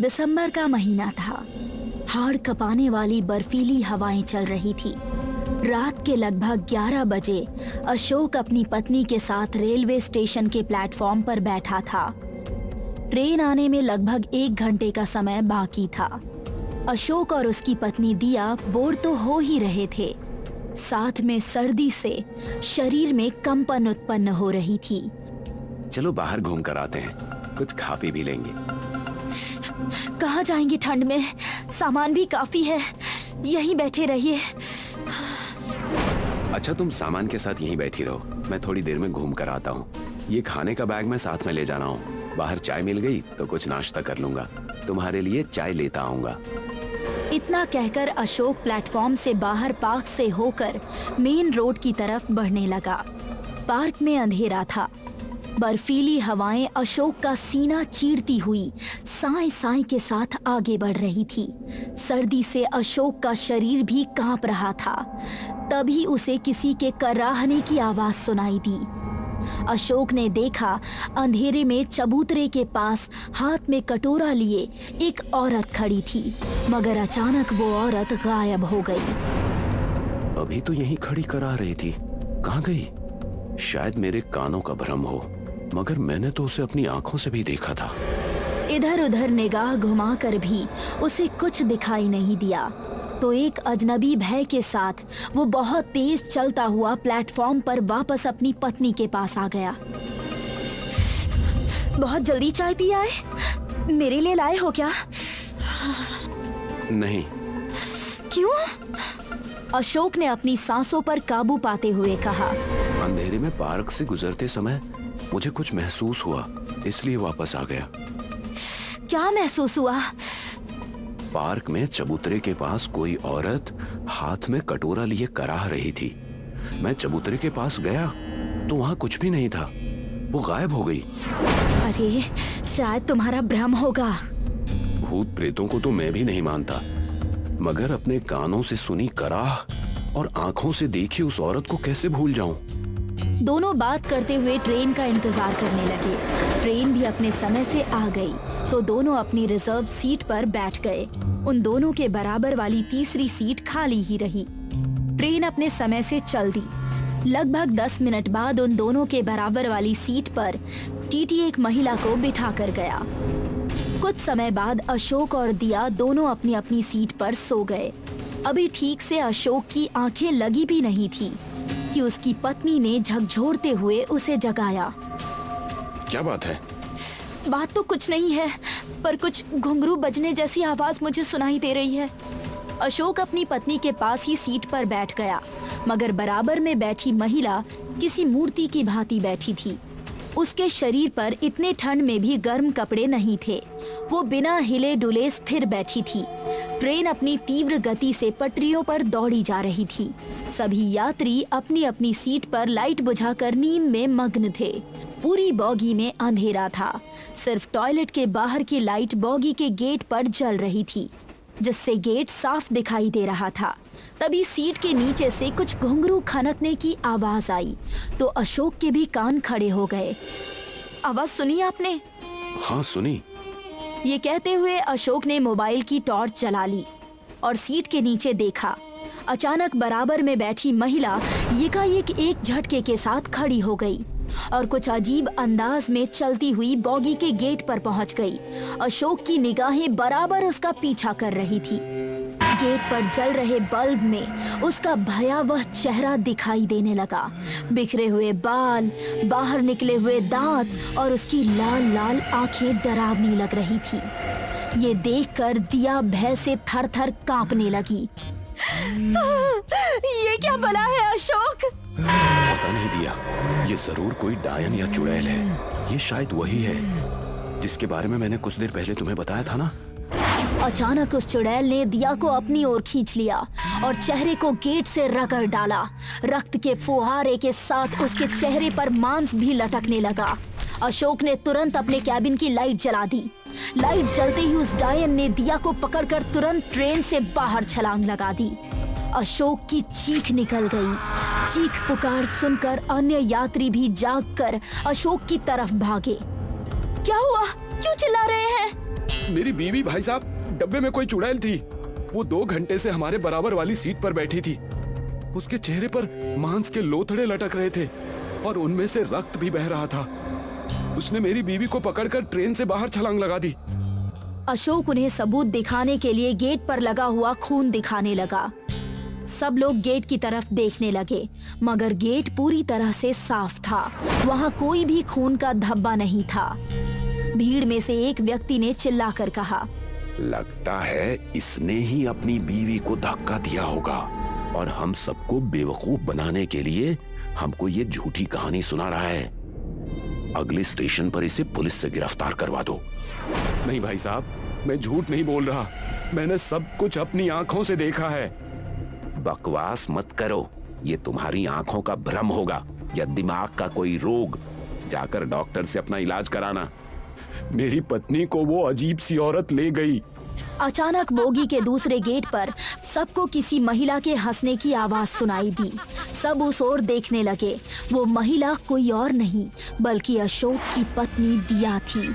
दिसंबर का महीना था। हाड़ कपाने वाली बर्फीली हवाएं चल रही थी। रात के लगभग 11 बजे अशोक अपनी पत्नी के साथ रेलवे स्टेशन के प्लेटफॉर्म पर बैठा था। ट्रेन आने में लगभग 1 घंटे का समय बाकी था। अशोक और उसकी पत्नी दिया बोर तो हो ही रहे थे, साथ में सर्दी से शरीर में कंपन उत्पन्न हो रही थी। चलो बाहर घूम कर आते हैं, कुछ खा पी भी लेंगे। कहाँ जाएंगे ठंड में, सामान भी काफी है, यहीं बैठे रहिए। अच्छा तुम सामान के साथ यहीं बैठी रहो, मैं थोड़ी देर में घूम कर आता हूँ। ये खाने का बैग मैं साथ में ले जाना हूँ। बाहर चाय मिल गई तो कुछ नाश्ता कर लूंगा, तुम्हारे लिए चाय लेता आऊंगा। इतना कहकर अशोक प्लेटफॉर्म से बाहर पार्क से होकर मेन रोड की तरफ बढ़ने लगा। पार्क में अंधेरा था। बर्फीली हवाएं अशोक का सीना चीरती हुई साए साए के साथ आगे बढ़ रही थी। सर्दी से अशोक का शरीर भी कांप रहा था। तभी उसे किसी के कराहने की आवाज सुनाई दी। अशोक ने देखा अंधेरे में चबूतरे के पास हाथ में कटोरा लिए एक औरत खड़ी थी, मगर अचानक वो औरत गायब हो गई। अभी तो यहीं खड़ी करा रही थी, कहाँ गई? शायद मेरे कानों का भ्रम हो, मगर मैंने तो उसे अपनी आंखों से भी देखा था। इधर उधर निगाह घुमाकर भी उसे कुछ दिखाई नहीं दिया तो एक अजनबी भय के साथ वो बहुत तेज चलता हुआ प्लेटफॉर्म पर वापस अपनी पत्नी के पास आ गया। बहुत जल्दी चाय पी आए, मेरे लिए लाए हो क्या? नहीं। क्यों? अशोक ने अपनी सांसों पर काबू पाते हुए कहा। अंधेरे में पार्क से गुजरते समय मुझे कुछ महसूस हुआ, इसलिए वापस आ गया। क्या महसूस हुआ? पार्क में चबूतरे के पास कोई औरत हाथ में कटोरा लिए कराह रही थी। मैं चबूतरे के पास गया तो वहाँ कुछ भी नहीं था, वो गायब हो गई। अरे शायद तुम्हारा भ्रम होगा। भूत प्रेतों को तो मैं भी नहीं मानता, मगर अपने कानों से सुनी कराह और आंखों से देखी उस औरत को कैसे भूल जाऊं? दोनों बात करते हुए ट्रेन का इंतजार करने लगे। ट्रेन भी अपने समय से आ गई तो दोनों अपनी रिजर्व सीट पर बैठ गए। उन दोनों के बराबर वाली तीसरी सीट खाली ही रही। ट्रेन अपने समय से चल दी। लगभग 10 मिनट बाद उन दोनों के बराबर वाली सीट पर टीटी एक महिला को बिठा कर गया। कुछ समय बाद अशोक और दिया दोनों अपनी अपनी सीट पर सो गए। अभी ठीक से अशोक की आंखें लगी भी नहीं थी कि उसकी पत्नी ने झकझोरते हुए उसे जगाया। क्या बात है? बात तो कुछ नहीं है, पर कुछ घुंघरू बजने जैसी आवाज मुझे सुनाई दे रही है। अशोक अपनी पत्नी के पास ही सीट पर बैठ गया, मगर बराबर में बैठी महिला किसी मूर्ति की भांति बैठी थी। उसके शरीर पर इतने ठंड में भी गर्म कपड़े नहीं थे। वो बिना हिले डुले स्थिर बैठी थी। ट्रेन अपनी तीव्र गति से पटरियों पर दौड़ी जा रही थी। सभी यात्री अपनी अपनी सीट पर लाइट बुझाकर नींद में मग्न थे। पूरी बॉगी में अंधेरा था। सिर्फ टॉयलेट के बाहर की लाइट बॉगी के गेट पर जल रही थी, जिससे गेट साफ दिखाई दे रहा था। तभी सीट के नीचे से कुछ घुंघरू खनकने की आवाज आई तो अशोक के भी कान खड़े हो गए। आवाज सुनी आपने? हाँ सुनी। ये कहते हुए अशोक ने मोबाइल की टॉर्च जला ली और सीट के नीचे देखा। अचानक बराबर में बैठी महिला यकायक एक झटके के साथ खड़ी हो गई और कुछ अजीब अंदाज में चलती हुई बॉगी के गेट पर पहुंच गई। अशोक की निगाहें बराबर उसका पीछा कर रही थी। गेट पर जल रहे बल्ब में उसका भयावह चेहरा दिखाई देने लगा। बिखरे हुए बाल, बाहर निकले हुए दांत और उसकी लाल लाल आंखें डरावनी लग रही थी। ये देखकर दिया भय से थर-थर कांपने लगी। ये क्या भला है अशोक? पता नहीं दिया, ये जरूर कोई डायन या चुड़ैल है। ये शायद वही है जिसके बारे में मैंने कुछ देर पहले तुम्हें बताया था ना। अचानक उस चुड़ैल ने दिया को अपनी ओर खींच लिया और चेहरे को गेट से रगड़ डाला। रक्त के फुहारे के साथ उसके चेहरे पर मांस भी लटकने लगा। अशोक ने तुरंत अपने कैबिन की लाइट जला दी। लाइट जलते ही उस डायन ने दिया को पकड़कर तुरंत ट्रेन से बाहर छलांग लगा दी। अशोक की चीख निकल गई। चीख पुकार सुनकर अन्य यात्री भी जागकर अशोक की तरफ भागे। क्या हुआ? क्यों चिल्ला रहे हैं? मेरी बीवी भाई साहब, डब्बे में कोई चुड़ैल थी। वो 2 घंटे से हमारे बराबर वाली सीट पर बैठी थी। उसके चेहरे पर मांस के लोथड़े लटक रहे थे और उनमें से रक्त भी बह रहा था। उसने मेरी बीवी को पकड़कर ट्रेन से बाहर छलांग लगा दी। अशोक उन्हें सबूत दिखाने के लिए गेट पर लगा हुआ खून दिखाने लगा। सब लोग गेट की तरफ देखने लगे, मगर गेट पूरी तरह से साफ था। वहाँ कोई भी खून का धब्बा नहीं था। भीड़ में से एक व्यक्ति ने चिल्लाकर कहा, लगता है इसने ही अपनी बीवी को धक्का दिया होगा और हम सबको बेवकूफ बनाने के लिए हमको ये झूठी कहानी सुना रहा है। अगले स्टेशन पर इसे पुलिस से गिरफ्तार करवा दो। नहीं भाई साहब, मैं झूठ नहीं बोल रहा। मैंने सब कुछ अपनी आंखों से देखा है। बकवास मत करो, ये तुम्हारी आंखों का भ्रम होगा या दिमाग का कोई रोग। जाकर डॉक्टर से अपना इलाज कराना। मेरी पत्नी को वो अजीब सी औरत ले गई। अचानक बोगी के दूसरे गेट पर सबको किसी महिला के हंसने की आवाज सुनाई दी। सब उस ओर देखने लगे। वो महिला कोई और नहीं बल्कि अशोक की पत्नी दिया थी,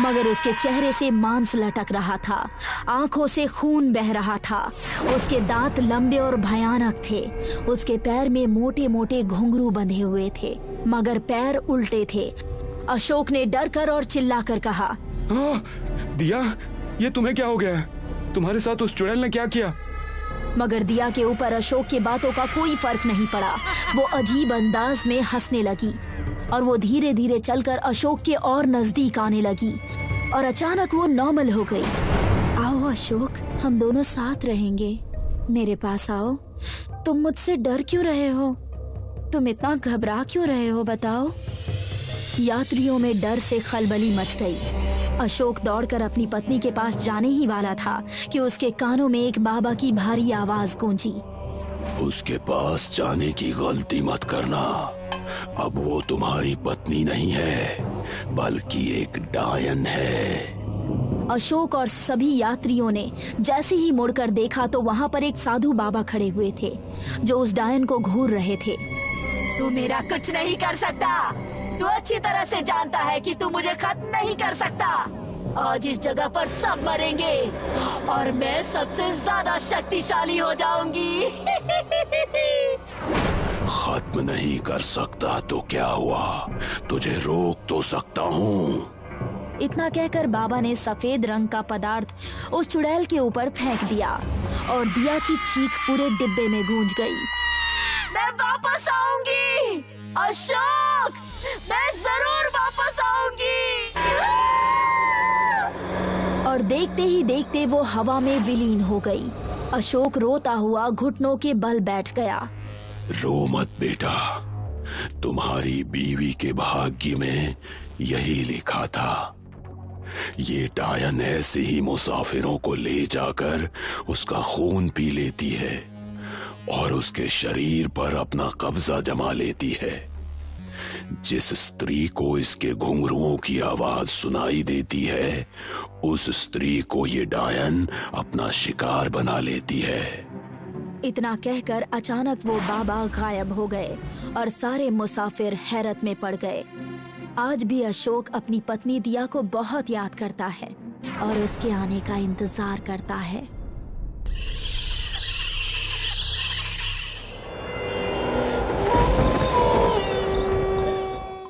मगर उसके चेहरे से मांस लटक रहा था, आंखों से खून बह रहा था। उसके दांत लंबे और भयानक थे। उसके पैर में मोटे मोटे घुंघरू बंधे हुए थे, मगर पैर उल्टे थे। अशोक ने डर कर और चिल्लाकर कहा, दिया, ये तुम्हें क्या हो गया है? तुम्हारे साथ उस चुड़ैल ने क्या किया? मगर दिया के ऊपर अशोक की बातों का कोई फर्क नहीं पड़ा। वो अजीब अंदाज में हंसने लगी और वो धीरे धीरे चलकर अशोक के और नजदीक आने लगी और अचानक वो नॉर्मल हो गई। आओ अशोक, हम दोनों साथ रहेंगे। मेरे पास आओ। तुम मुझसे डर क्यों रहे हो? तुम इतना घबरा क्यों रहे हो, बताओ? यात्रियों में डर से खलबली मच गई। अशोक दौड़कर अपनी पत्नी के पास जाने ही वाला था कि उसके कानों में एक बाबा की भारी आवाज गूंजी। उसके पास जाने की गलती मत करना। अब वो तुम्हारी पत्नी नहीं है बल्कि एक डायन है। अशोक और सभी यात्रियों ने जैसे ही मुड़कर देखा तो वहाँ पर एक साधु बाबा खड़े हुए थे जो उस डायन को घूर रहे थे। तू मेरा कुछ नहीं कर सकता। तू अच्छी तरह से जानता है कि तू मुझे खत्म नहीं कर सकता। आज इस जगह पर सब मरेंगे और मैं सबसे ज्यादा शक्तिशाली हो जाऊंगी। खत्म नहीं कर सकता तो क्या हुआ, तुझे रोक तो सकता हूँ। इतना कहकर बाबा ने सफेद रंग का पदार्थ उस चुड़ैल के ऊपर फेंक दिया और दिया की चीख पूरे डिब्बे में गूंज गई। मैं वापस आऊंगी अशोक, मैं जरूर वापस आऊंगी। और देखते ही देखते वो हवा में विलीन हो गई। अशोक रोता हुआ घुटनों के बल बैठ गया। रो मत बेटा, तुम्हारी बीवी के भाग्य में यही लिखा था। ये डायन ऐसे ही मुसाफिरों को ले जाकर उसका खून पी लेती है और उसके शरीर पर अपना कब्जा जमा लेती है। जिस स्त्री को इसके घुंघरुओं की आवाज सुनाई देती है, उस स्त्री को ये डायन अपना शिकार बना लेती है। इतना कहकर अचानक वो बाबा गायब हो गए और सारे मुसाफिर हैरत में पड़ गए। आज भी अशोक अपनी पत्नी दिया को बहुत याद करता है और उसके आने का इंतजार करता है।